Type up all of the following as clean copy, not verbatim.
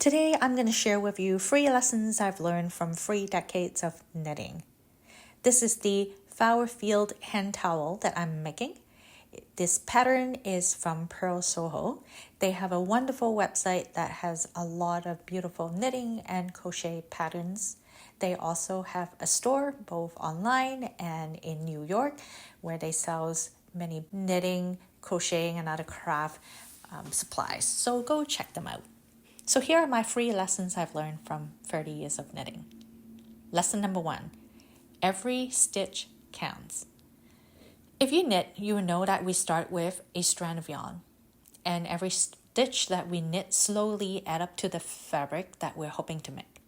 Today, I'm going to share with you 3 lessons I've learned from 3 decades of knitting. This is the flower field hand towel that I'm making. This pattern is from Pearl Soho. They have a wonderful website that has a lot of beautiful knitting and crochet patterns. They also have a store both online and in New York where they sell many knitting, crocheting, and other craft supplies. So go check them out. So here are my 3 lessons I've learned from 30 years of knitting. Lesson number 1, every stitch counts. If you knit, you will know that we start with a strand of yarn, and every stitch that we knit slowly add up to the fabric that we're hoping to make.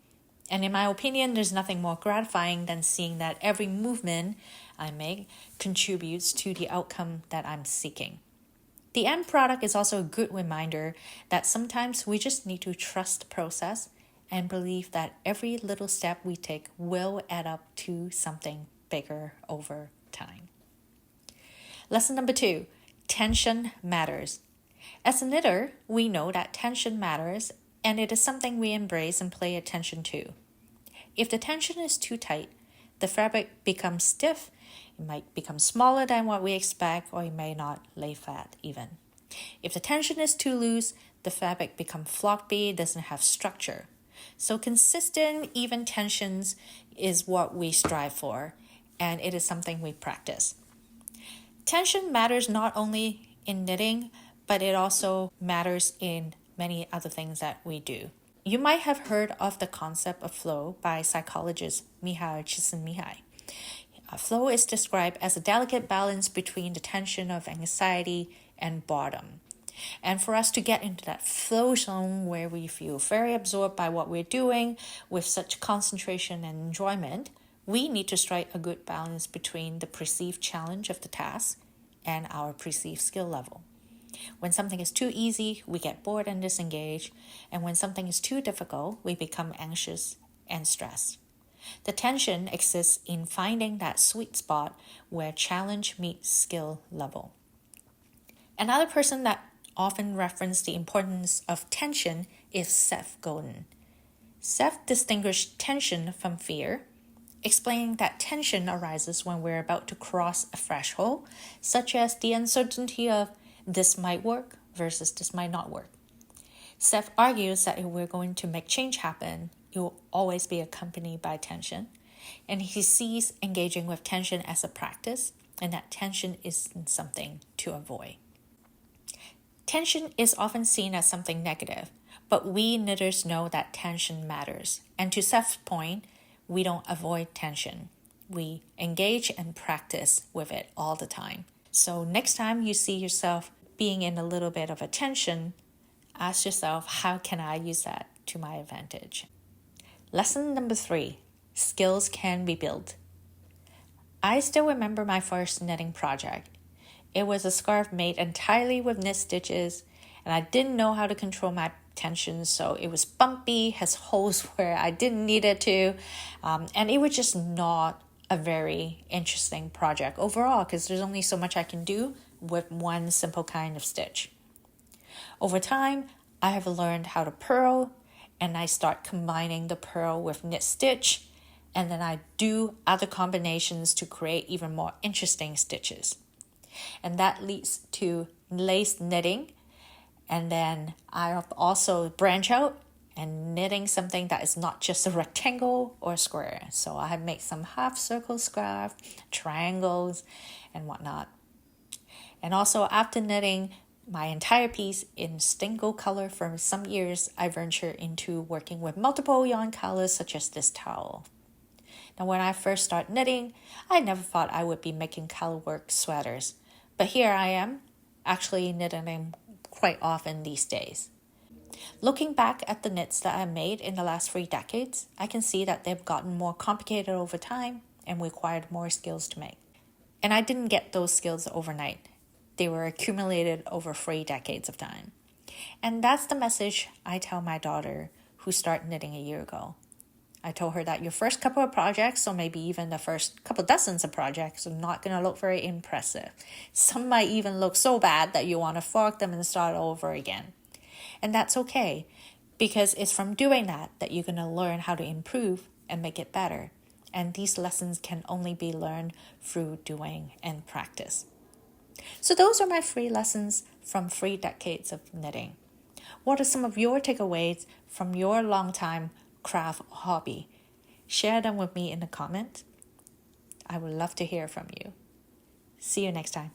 And in my opinion, there's nothing more gratifying than seeing that every movement I make contributes to the outcome that I'm seeking. The end product is also a good reminder that sometimes we just need to trust the process and believe that every little step we take will add up to something bigger over time. Lesson number 2, tension matters. As a knitter, we know that tension matters, and it is something we embrace and pay attention to. If the tension is too tight, the fabric becomes stiff. It might become smaller than what we expect, or it may not lay flat even. If the tension is too loose, the fabric becomes floppy, doesn't have structure. So consistent, even tensions is what we strive for, and it is something we practice. Tension matters not only in knitting, but it also matters in many other things that we do. You might have heard of the concept of flow by psychologist Mihaly Csikszentmihalyi. Flow is described as a delicate balance between the tension of anxiety and boredom. And for us to get into that flow zone where we feel very absorbed by what we're doing with such concentration and enjoyment, we need to strike a good balance between the perceived challenge of the task and our perceived skill level. When something is too easy, we get bored and disengaged, and when something is too difficult, we become anxious and stressed. The tension exists in finding that sweet spot where challenge meets skill level. Another person that often referenced the importance of tension is Seth Godin. Seth distinguished tension from fear, explaining that tension arises when we're about to cross a threshold, such as the uncertainty of this might work versus this might not work. Seth argues that if we're going to make change happen, it will always be accompanied by tension, and he sees engaging with tension as a practice, and that tension isn't something to avoid. Tension is often seen as something negative, but we knitters know that tension matters, and to Seth's point, we don't avoid tension. We engage and practice with it all the time. So next time you see yourself being in a little bit of a tension, ask yourself, how can I use that to my advantage? Lesson number 3, skills can be built. I still remember my first knitting project. It was a scarf made entirely with knit stitches, and I didn't know how to control my tension, so it was bumpy, has holes where I didn't need it to, and it was just not a very interesting project overall because there's only so much I can do with one simple kind of stitch. Over time, I have learned how to purl, and I start combining the purl with knit stitch, and then I do other combinations to create even more interesting stitches. And that leads to lace knitting, and then I also branch out and knitting something that is not just a rectangle or a square. So I have made some half circle scarf, triangles, and whatnot. And also after knitting my entire piece in single color for some years, I ventured into working with multiple yarn colors such as this towel. Now when I first started knitting, I never thought I would be making colorwork sweaters. But here I am, actually knitting them quite often these days. Looking back at the knits that I made in the last 3 decades, I can see that they've gotten more complicated over time and required more skills to make. And I didn't get those skills overnight. They were accumulated over 3 decades of time. And that's the message I tell my daughter who started knitting a year ago. I told her that your first couple of projects, or maybe even the first couple dozens of projects, are not going to look very impressive. Some might even look so bad that you want to fork them and start over again. And that's okay. because it's from doing that you're going to learn how to improve and make it better. And these lessons can only be learned through doing and practice. So those are my 3 lessons from 3 decades of knitting. What are some of your takeaways from your long time craft hobby? Share them with me in the comments. I would love to hear from you. See you next time.